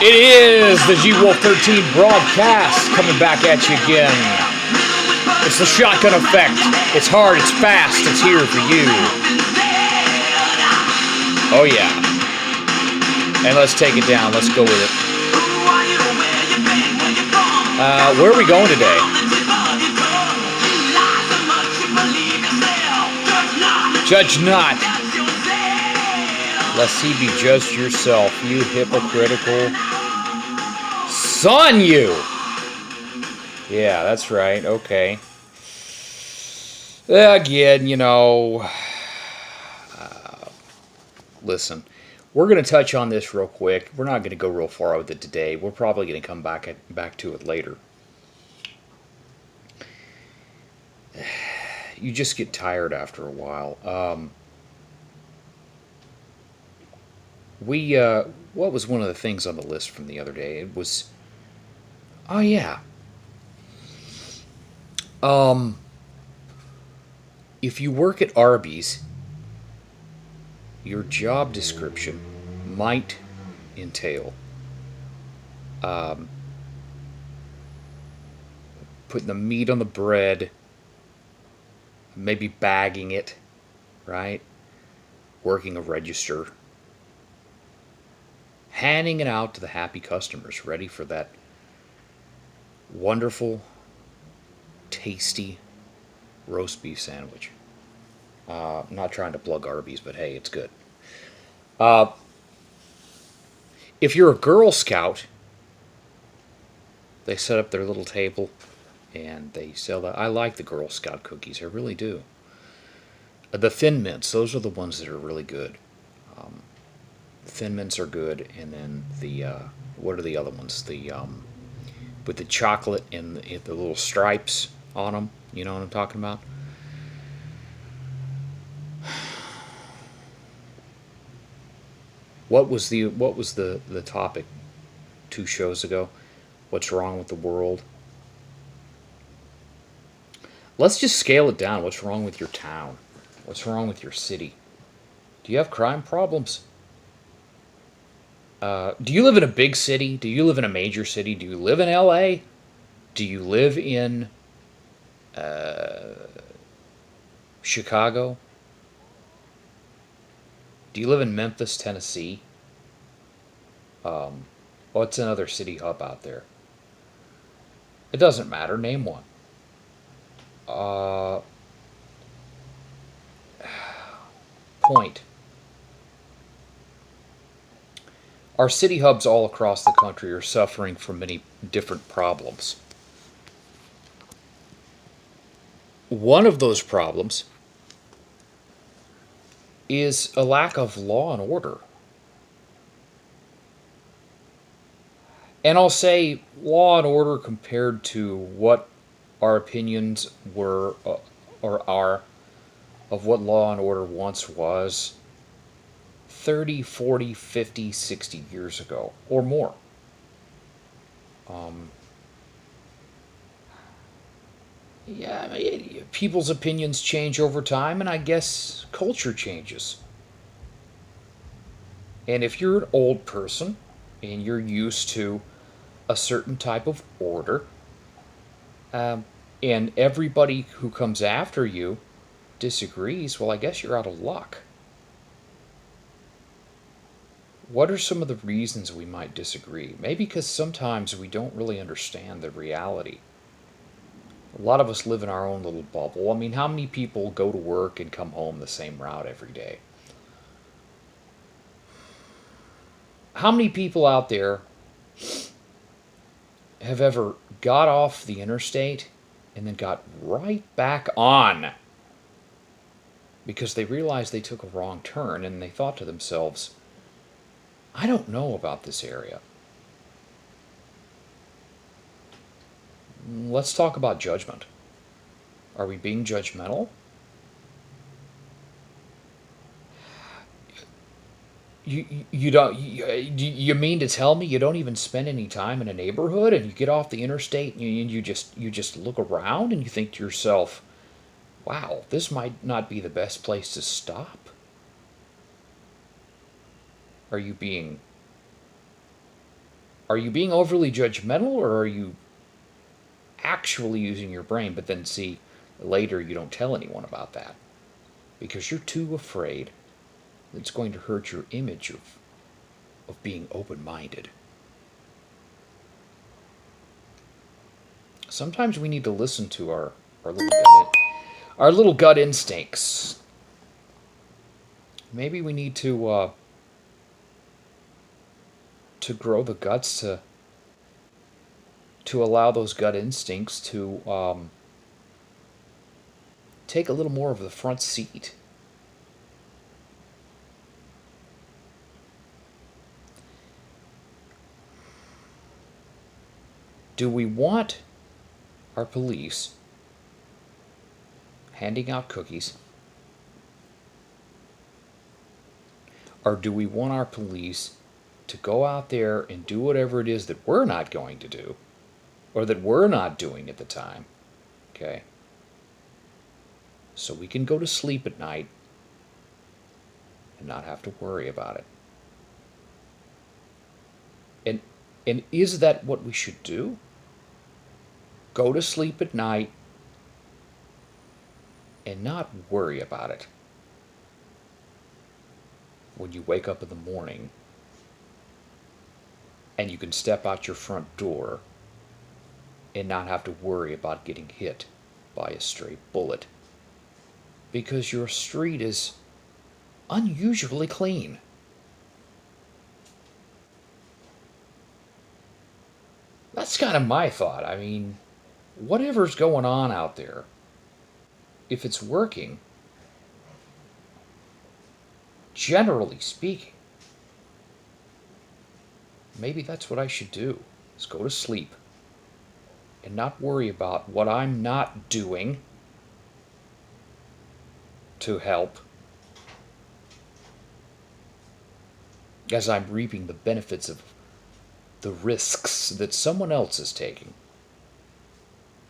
It is the G-Wolf 13 broadcast coming back at you again. It's the shotgun effect. It's hard, it's fast, it's here for you. Oh yeah. And let's take it down. Let's go with it. Where are we going today? Judge not, lest he be judged yourself, you hypocritical son, you. Yeah, that's right. Okay. Again, listen, we're going to touch on this real quick. We're not going to go real far with it today. We're probably going to come back to it later. You just get tired after a while. What was one of the things on the list from the other day? It was, oh yeah. If you work at Arby's, your job description might entail putting the meat on the bread, maybe bagging it, right? Working a register, handing it out to the happy customers ready for that wonderful, tasty roast beef sandwich. I'm not trying to plug Arby's, but hey, it's good. If you're a Girl Scout, they set up their little table and they sell that. I like the Girl Scout cookies, I really do. The Thin Mints, those are the ones that are really good. Thin Mints are good, and then the what are the other ones? The with the chocolate and the little stripes on them. You know what I'm talking about? What was the topic 2 shows ago? What's wrong with the world? Let's just scale it down. What's wrong with your town? What's wrong with your city? Do you have crime problems? Do you live in a big city? Do you live in a major city? Do you live in LA? Do you live in Chicago? Do you live in Memphis, Tennessee? What's another city hub out there? It doesn't matter. Name one. Point. Our city hubs all across the country are suffering from many different problems. One of those problems is a lack of law and order. And I'll say law and order compared to what our opinions were or are of what law and order once was 30, 40, 50, 60 years ago or more. Yeah, people's opinions change over time, and I guess culture changes. And if you're an old person and you're used to a certain type of order, and everybody who comes after you disagrees, well, I guess you're out of luck. What are some of the reasons we might disagree? Maybe because sometimes we don't really understand the reality. A lot of us live in our own little bubble. I mean, how many people go to work and come home the same route every day? How many people out there have ever got off the interstate and then got right back on because they realized they took a wrong turn and they thought to themselves, I don't know about this area. Let's talk about judgment. Are we being judgmental? You mean to tell me you don't even spend any time in a neighborhood and you get off the interstate and you just look around and you think to yourself, wow, this might not be the best place to stop? Are you being Are you being overly judgmental, or are you actually using your brain? But then see, later you don't tell anyone about that because you're too afraid that it's going to hurt your image of being open-minded. Sometimes we need to listen to our little gut instincts. Maybe we need to grow the guts to allow those gut instincts to take a little more of the front seat. Do we want our police handing out cookies? Or do we want our police to go out there and do whatever it is that we're not going to do, or that we're not doing at the time, okay? So we can go to sleep at night and not have to worry about it. And is that what we should do? Go to sleep at night and not worry about it when you wake up in the morning and you can step out your front door and not have to worry about getting hit by a stray bullet because your street is unusually clean. That's kind of my thought. I mean, whatever's going on out there, if it's working, generally speaking, maybe that's what I should do, is go to sleep and not worry about what I'm not doing to help as I'm reaping the benefits of the risks that someone else is taking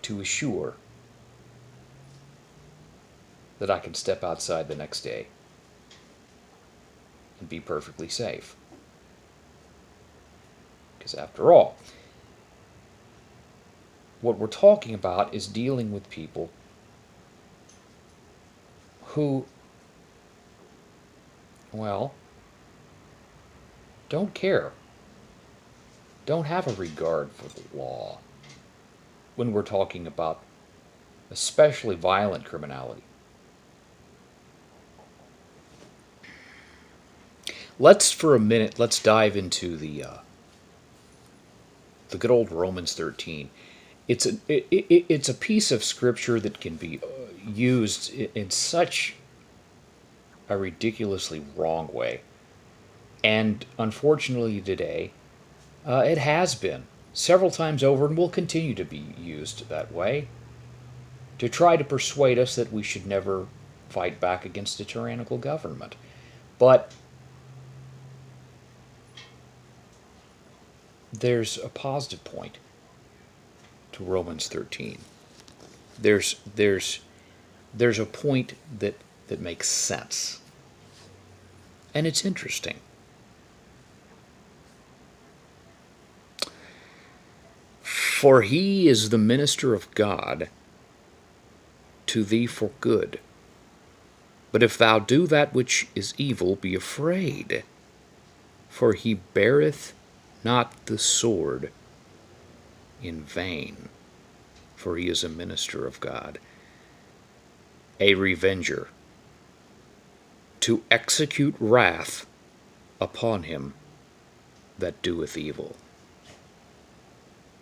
to assure that I can step outside the next day and be perfectly safe. Because after all, what we're talking about is dealing with people who, well, don't care, don't have a regard for the law when we're talking about especially violent criminality. Let's dive into the good old Romans 13. It's a piece of scripture that can be used in such a ridiculously wrong way. And unfortunately today, it has been several times over and will continue to be used that way to try to persuade us that we should never fight back against a tyrannical government. But there's a positive point to Romans 13. There's a point that makes sense. And it's interesting. For he is the minister of God to thee for good. But if thou do that which is evil, be afraid. For he beareth not the sword in vain, for he is a minister of God, a revenger, to execute wrath upon him that doeth evil.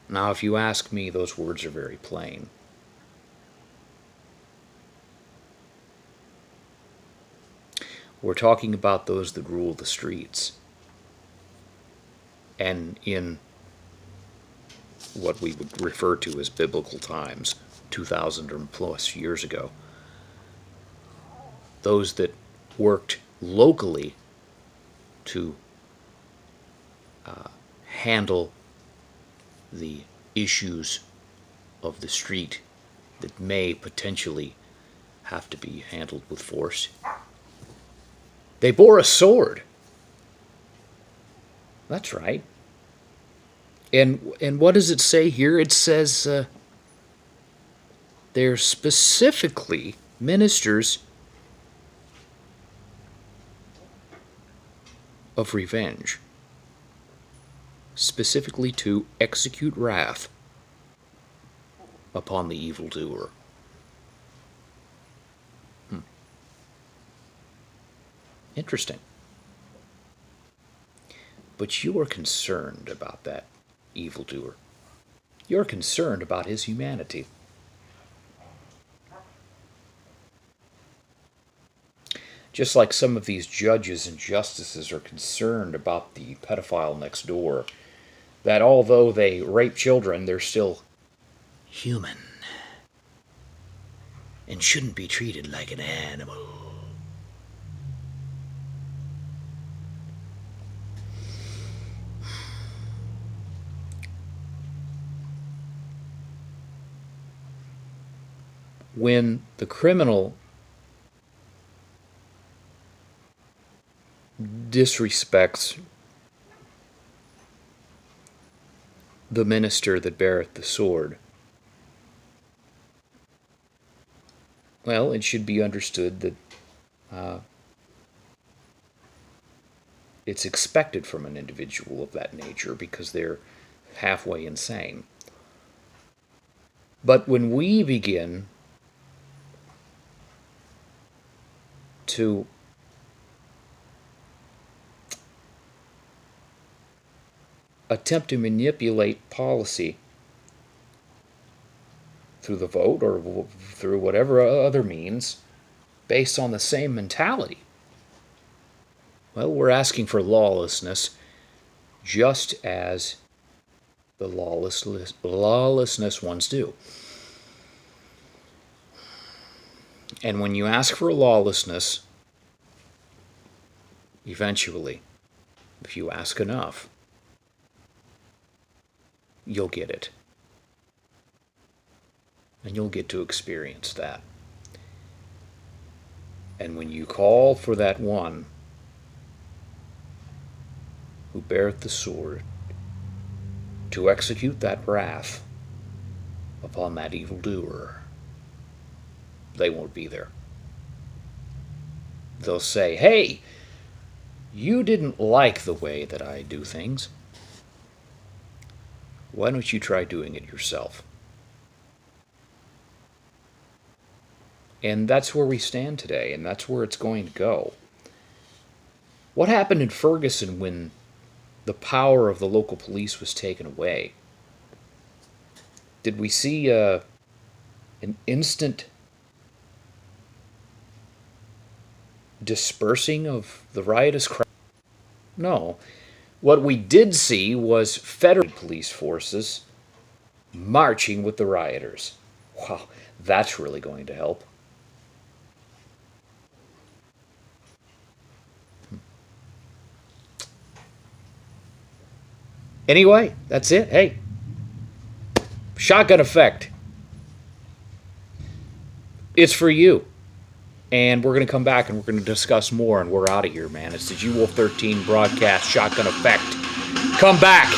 Now, if you ask me, those words are very plain. We're talking about those that rule the streets. And in what we would refer to as biblical times, 2,000 or plus years ago, those that worked locally to handle the issues of the street that may potentially have to be handled with force. They bore a sword. That's right. And what does it say here? It says they're specifically ministers of revenge, specifically to execute wrath upon the evildoer. Interesting. But you are concerned about that evildoer. You're concerned about his humanity. Just like some of these judges and justices are concerned about the pedophile next door, that although they rape children, they're still human and shouldn't be treated like an animal. When the criminal disrespects the minister that beareth the sword, well, it should be understood that it's expected from an individual of that nature because they're halfway insane. But when we begin to attempt to manipulate policy through the vote or through whatever other means based on the same mentality, well, we're asking for lawlessness just as the lawlessness ones do. And when you ask for lawlessness, eventually, if you ask enough, you'll get it. And you'll get to experience that. And when you call for that one who beareth the sword to execute that wrath upon that evildoer, they won't be there. They'll say, hey, you didn't like the way that I do things. Why don't you try doing it yourself? And that's where we stand today, and that's where it's going to go. What happened in Ferguson when the power of the local police was taken away? Did we see an instant dispersing of the riotous crowd? No. What we did see was federal police forces marching with the rioters. Wow, that's really going to help. Anyway, that's it. Hey, shotgun effect. It's for you. And we're going to come back and we're going to discuss more, and we're out of here, man. It's the G-Wolf 13 broadcast, Shotgun Effect. Come back.